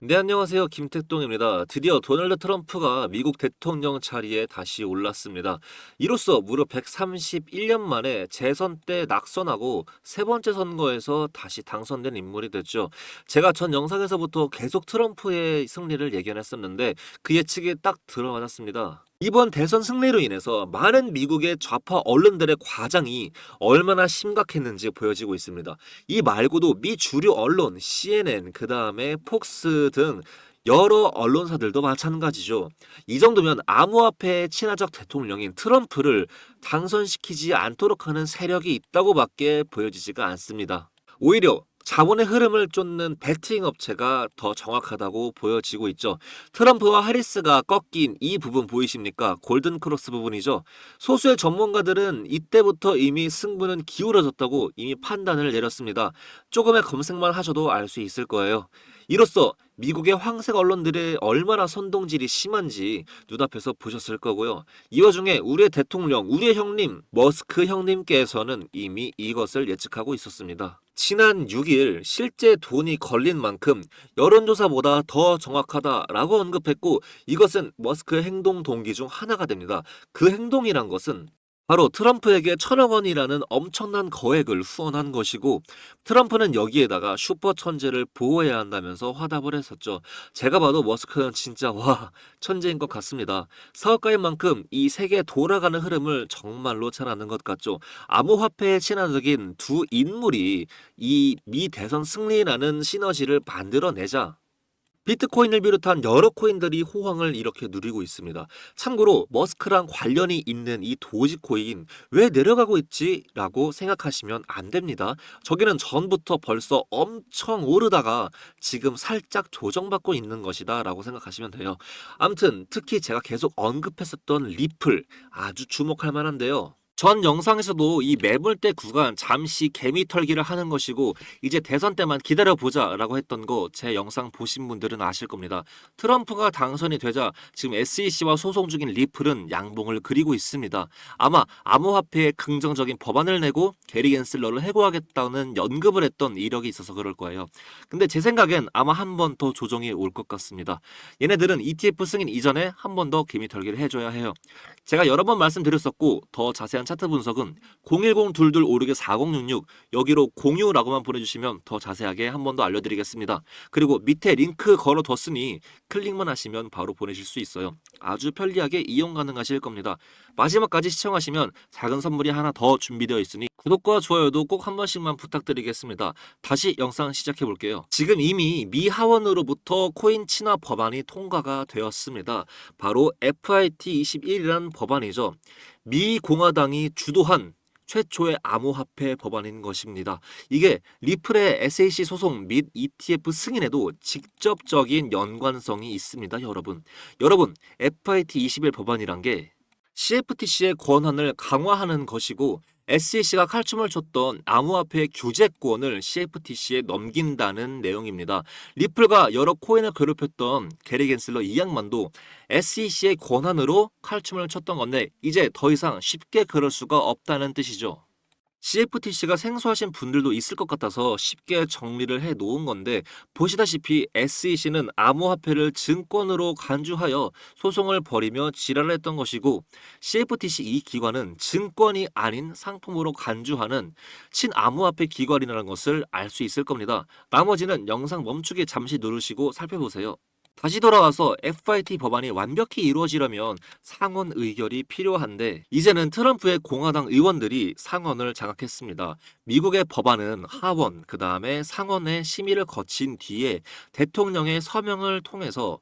네, 안녕하세요. 김택동입니다. 드디어 도널드 트럼프가 미국 대통령 자리에 다시 올랐습니다. 이로써 무려 131년 만에 재선 때 낙선하고 세 번째 선거에서 다시 당선된 인물이 됐죠. 제가 전 영상에서부터 계속 트럼프의 승리를 예견했었는데 그 예측이 딱 들어맞았습니다. 이번 대선 승리로 인해서 많은 미국의 좌파 언론들의 과장이 얼마나 심각했는지 보여지고 있습니다. 이 말고도 미 주류 언론 CNN 그다음에 폭스 등 여러 언론사들도 마찬가지죠. 이 정도면 암호화폐의 친화적 대통령인 트럼프를 당선시키지 않도록 하는 세력이 있다고밖에 보여지지가 않습니다. 오히려 자본의 흐름을 쫓는 베팅 업체가 더 정확하다고 보여지고 있죠. 트럼프와 하리스가 꺾인 이 부분 보이십니까? 골든 크로스 부분이죠. 소수의 전문가들은 이때부터 이미 승부는 기울어졌다고 이미 판단을 내렸습니다. 조금의 검색만 하셔도 알 수 있을 거예요. 이로써 미국의 황색 언론들의 얼마나 선동질이 심한지 눈앞에서 보셨을 거고요. 이 와중에 우리의 대통령, 우리의 형님, 머스크 형님께서는 이미 이것을 예측하고 있었습니다. 지난 6일 실제 돈이 걸린 만큼 여론조사보다 더 정확하다라고 언급했고 이것은 머스크의 행동 동기 중 하나가 됩니다. 그 행동이란 것은 바로 트럼프에게 1,000억 원이라는 엄청난 거액을 후원한 것이고 트럼프는 여기에다가 슈퍼 천재를 보호해야 한다면서 화답을 했었죠. 제가 봐도 머스크는 진짜 와 천재인 것 같습니다. 사업가인 만큼 이 세계 돌아가는 흐름을 정말로 잘 아는 것 같죠. 암호화폐에 친화적인 두 인물이 이 미 대선 승리라는 시너지를 만들어내자 비트코인을 비롯한 여러 코인들이 호황을 이렇게 누리고 있습니다. 참고로 머스크랑 관련이 있는 이 도지코인 왜 내려가고 있지? 라고 생각하시면 안 됩니다. 저기는 전부터 벌써 엄청 오르다가 지금 살짝 조정받고 있는 것이다 라고 생각하시면 돼요. 암튼 특히 제가 계속 언급했었던 리플 아주 주목할 만한데요. 전 영상에서도 이 매물대 구간 잠시 개미 털기를 하는 것이고 이제 대선 때만 기다려보자 라고 했던 거 제 영상 보신 분들은 아실 겁니다. 트럼프가 당선이 되자 지금 SEC와 소송 중인 리플은 양봉을 그리고 있습니다. 아마 암호화폐에 긍정적인 법안을 내고 게리 겐슬러를 해고하겠다는 연급을 했던 이력이 있어서 그럴 거예요. 근데 제 생각엔 아마 한 번 더 조정이 올 것 같습니다. 얘네들은 ETF 승인 이전에 한 번 더 개미 털기를 해줘야 해요. 제가 여러 번 말씀드렸었고 더 자세한 차트 분석은 010-2256-4066 여기로 공유라고만 보내주시면 더 자세하게 한 번 더 알려드리겠습니다. 그리고 밑에 링크 걸어뒀으니 클릭만 하시면 바로 보내실 수 있어요. 아주 편리하게 이용 가능하실 겁니다. 마지막까지 시청하시면 작은 선물이 하나 더 준비되어 있으니 구독과 좋아요도 꼭 한 번씩만 부탁드리겠습니다. 다시 영상 시작해 볼게요. 지금 이미 미 하원으로부터 코인 친화 법안이 통과가 되었습니다. 바로 FIT21이라는 법안이죠. 미 공화당이 주도한 최초의 암호화폐 법안인 것입니다. 이게 리플의 SAC 소송 및 ETF 승인에도 직접적인 연관성이 있습니다, 여러분. 여러분, FIT21 법안이란 게 CFTC의 권한을 강화하는 것이고 SEC가 칼춤을 췄던 암호화폐 규제권을 CFTC에 넘긴다는 내용입니다. 리플과 여러 코인을 괴롭혔던 게리 겐슬러 이 양반도 SEC의 권한으로 칼춤을 췄던 건데 이제 더 이상 쉽게 그럴 수가 없다는 뜻이죠. CFTC가 생소하신 분들도 있을 것 같아서 쉽게 정리를 해 놓은 건데 보시다시피 SEC는 암호화폐를 증권으로 간주하여 소송을 벌이며 지랄을 했던 것이고 CFTC 이 기관은 증권이 아닌 상품으로 간주하는 친암호화폐 기관이라는 것을 알 수 있을 겁니다. 나머지는 영상 멈추기 잠시 누르시고 살펴보세요. 다시 돌아와서 FIT 법안이 완벽히 이루어지려면 상원 의결이 필요한데 이제는 트럼프의 공화당 의원들이 상원을 장악했습니다. 미국의 법안은 하원, 그 다음에 상원의 심의를 거친 뒤에 대통령의 서명을 통해서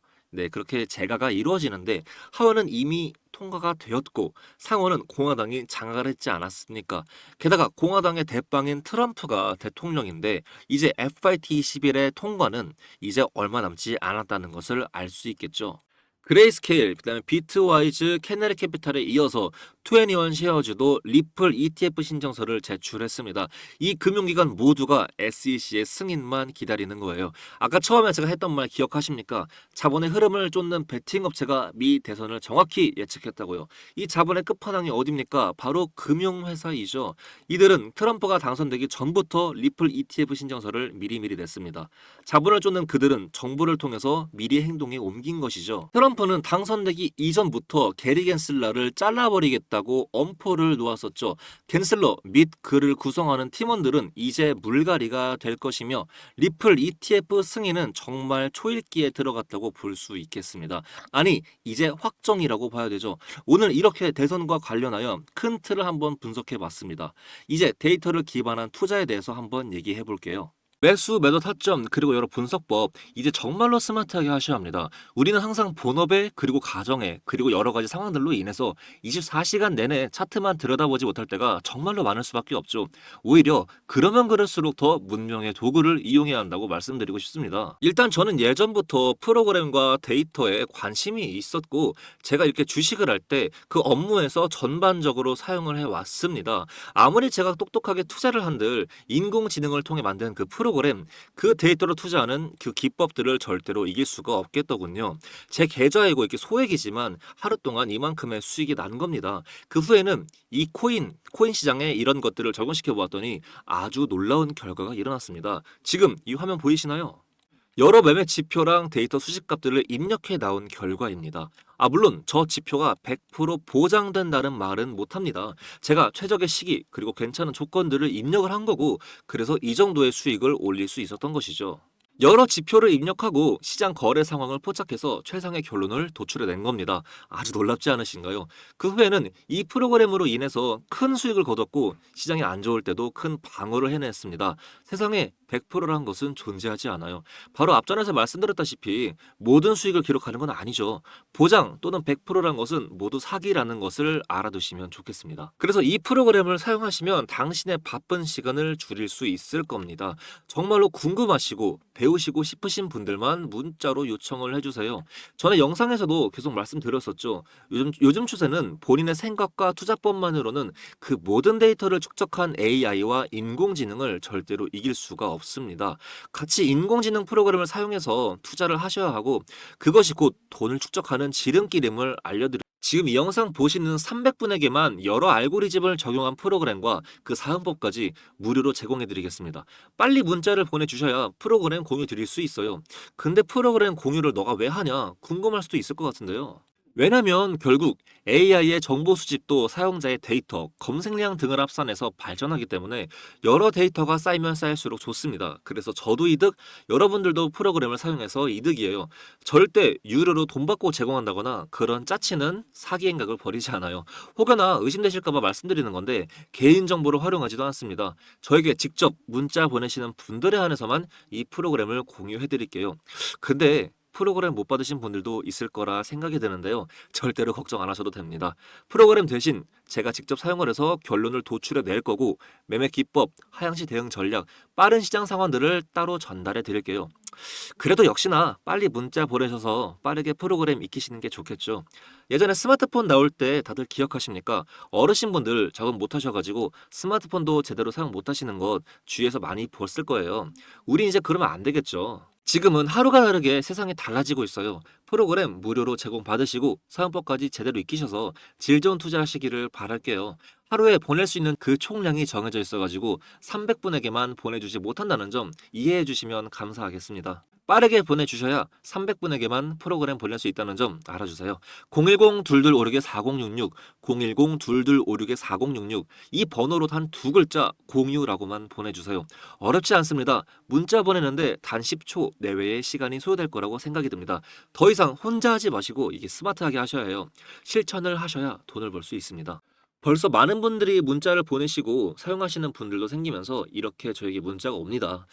그렇게 제가가 이루어지는데 하원은 이미 통과가 되었고 상원은 공화당이 장악을 했지 않았습니까? 게다가 공화당의 대빵인 트럼프가 대통령인데 이제 FIT21의 통과는 이제 얼마 남지 않았다는 것을 알 수 있겠죠. 그레이스케일, 그다음에 비트와이즈, 캐나리 캐피탈에 이어서 21 쉐어즈도 리플 ETF 신청서를 제출했습니다. 이 금융기관 모두가 SEC의 승인만 기다리는 거예요. 아까 처음에 제가 했던 말 기억하십니까? 자본의 흐름을 쫓는 베팅 업체가 미 대선을 정확히 예측했다고요. 이 자본의 끝판왕이 어딥니까? 바로 금융회사이죠. 이들은 트럼프가 당선되기 전부터 리플 ETF 신청서를 미리미리 냈습니다. 자본을 쫓는 그들은 정보를 통해서 미리 행동에 옮긴 것이죠. 트럼프는 당선되기 이전부터 게리 겐슬러를 잘라버리겠다고 엄포를 놓았었죠. 겐슬러 및 그를 구성하는 팀원들은 이제 물갈이가 될 것이며 리플 ETF 승인은 정말 초읽기에 들어갔다고 볼 수 있겠습니다. 아니 이제 확정이라고 봐야 되죠. 오늘 이렇게 대선과 관련하여 큰 틀을 한번 분석해 봤습니다. 이제 데이터를 기반한 투자에 대해서 한번 얘기해 볼게요. 매수, 매도 타점, 그리고 여러 분석법, 이제 정말로 스마트하게 하셔야 합니다. 우리는 항상 본업에, 그리고 가정에, 그리고 여러 가지 상황들로 인해서 24시간 내내 차트만 들여다보지 못할 때가 정말로 많을 수밖에 없죠. 오히려 그러면 그럴수록 더 문명의 도구를 이용해야 한다고 말씀드리고 싶습니다. 일단 저는 예전부터 프로그램과 데이터에 관심이 있었고, 제가 이렇게 주식을 할 때 그 업무에서 전반적으로 사용을 해왔습니다. 아무리 제가 똑똑하게 투자를 한들 인공지능을 통해 만든 그 프로그램, 그 데이터로 투자하는 그 기법들을 절대로 이길 수가 없겠더군요. 제 계좌이고 이렇게 소액이지만 하루 동안 이만큼의 수익이 난 겁니다. 그 후에는 이 코인 시장에 이런 것들을 적용시켜 보았더니 아주 놀라운 결과가 일어났습니다. 지금 이 화면 보이시나요? 여러 매매 지표랑 데이터 수집값들을 입력해 나온 결과입니다. 물론 저 지표가 100% 보장된다는 말은 못합니다. 제가 최적의 시기 그리고 괜찮은 조건들을 입력을 한 거고 그래서 이 정도의 수익을 올릴 수 있었던 것이죠. 여러 지표를 입력하고 시장 거래 상황을 포착해서 최상의 결론을 도출해낸 겁니다. 아주 놀랍지 않으신가요? 그 후에는 이 프로그램으로 인해서 큰 수익을 거뒀고 시장이 안 좋을 때도 큰 방어를 해냈습니다. 세상에 100%란 것은 존재하지 않아요. 바로 앞전에서 말씀드렸다시피 모든 수익을 기록하는 건 아니죠. 보장 또는 100%란 것은 모두 사기라는 것을 알아두시면 좋겠습니다. 그래서 이 프로그램을 사용하시면 당신의 바쁜 시간을 줄일 수 있을 겁니다. 정말로 궁금하시고 배우시고 싶으신 분들만 문자로 요청을 해주세요. 전에 영상에서도 계속 말씀드렸었죠. 요즘 추세는 본인의 생각과 투자법만으로는 그 모든 데이터를 축적한 AI와 인공지능을 절대로 이길 수가 없습니다. 같이 인공지능 프로그램을 사용해서 투자를 하셔야 하고 그것이 곧 돈을 축적하는 지름길임을 알려드립니다. 지금 이 영상 보시는 300분에게만 여러 알고리즘을 적용한 프로그램과 그 사용법까지 무료로 제공해 드리겠습니다. 빨리 문자를 보내주셔야 프로그램 공유 드릴 수 있어요. 근데 프로그램 공유를 너가 왜 하냐 궁금할 수도 있을 것 같은데요. 왜냐면 결국 AI의 정보 수집도 사용자의 데이터, 검색량 등을 합산해서 발전하기 때문에 여러 데이터가 쌓이면 쌓일수록 좋습니다. 그래서 저도 이득, 여러분들도 프로그램을 사용해서 이득이에요. 절대 유료로 돈 받고 제공한다거나 그런 짜치는 사기 행각을 벌이지 않아요. 혹여나 의심되실까봐 말씀드리는 건데 개인정보를 활용하지도 않습니다. 저에게 직접 문자 보내시는 분들에 한해서만 이 프로그램을 공유해드릴게요. 근데 프로그램 못 받으신 분들도 있을 거라 생각이 드는데요. 절대로 걱정 안 하셔도 됩니다. 프로그램 대신 제가 직접 사용을 해서 결론을 도출해 낼 거고 매매 기법, 하향시 대응 전략, 빠른 시장 상황들을 따로 전달해 드릴게요. 그래도 역시나 빨리 문자 보내셔서 빠르게 프로그램 익히시는 게 좋겠죠. 예전에 스마트폰 나올 때 다들 기억하십니까? 어르신분들 적응 못 하셔가지고 스마트폰도 제대로 사용 못 하시는 것 주위에서 많이 봤을 거예요. 우리 이제 그러면 안 되겠죠. 지금은 하루가 다르게 세상이 달라지고 있어요. 프로그램 무료로 제공받으시고 사용법까지 제대로 익히셔서 질 좋은 투자하시기를 바랄게요. 하루에 보낼 수 있는 그 총량이 정해져 있어가지고 300분에게만 보내주지 못한다는 점 이해해 주시면 감사하겠습니다. 빠르게 보내주셔야 300분에게만 프로그램 보낼 수 있다는 점 알아주세요. 010-2256-4066, 010-2256-4066 이 번호로 단 두 글자 공유라고만 보내주세요. 어렵지 않습니다. 문자 보내는데 단 10초 내외의 시간이 소요될 거라고 생각이 듭니다. 더 이상 혼자 하지 마시고 이게 스마트하게 하셔야 해요. 실천을 하셔야 돈을 벌 수 있습니다. 벌써 많은 분들이 문자를 보내시고 사용하시는 분들도 생기면서 이렇게 저에게 문자가 옵니다.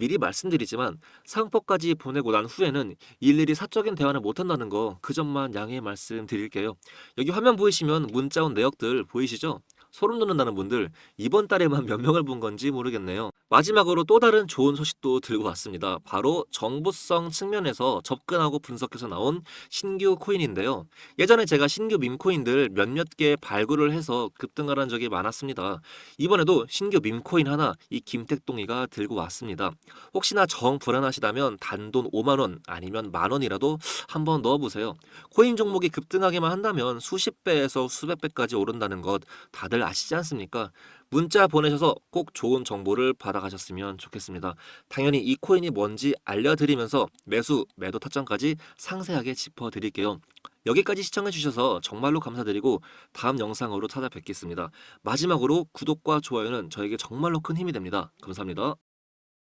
미리 말씀드리지만 사용법까지 보내고 난 후에는 일일이 사적인 대화를 못한다는 거 그 점만 양해 말씀드릴게요. 여기 화면 보이시면 문자 온 내역들 보이시죠? 소름 돋는다는 분들 이번 달에만 몇 명을 본 건지 모르겠네요. 마지막으로 또 다른 좋은 소식도 들고 왔습니다. 바로 정보성 측면에서 접근하고 분석해서 나온 신규 코인인데요. 예전에 제가 신규 밈코인들 몇몇 개 발굴을 해서 급등을 한 적이 많았습니다. 이번에도 신규 밈코인 하나 이 김택동이가 들고 왔습니다. 혹시나 정 불안하시다면 단돈 5만 원 아니면 만 원이라도 한번 넣어보세요. 코인 종목이 급등하게만 한다면 수십 배에서 수백 배까지 오른다는 것 다들 아시지 않습니까? 문자 보내셔서 꼭 좋은 정보를 받아가셨으면 좋겠습니다. 당연히 이 코인이 뭔지 알려드리면서 매수, 매도 타점까지 상세하게 짚어드릴게요. 여기까지 시청해주셔서 정말로 감사드리고 다음 영상으로 찾아뵙겠습니다. 마지막으로 구독과 좋아요는 저에게 정말로 큰 힘이 됩니다. 감사합니다.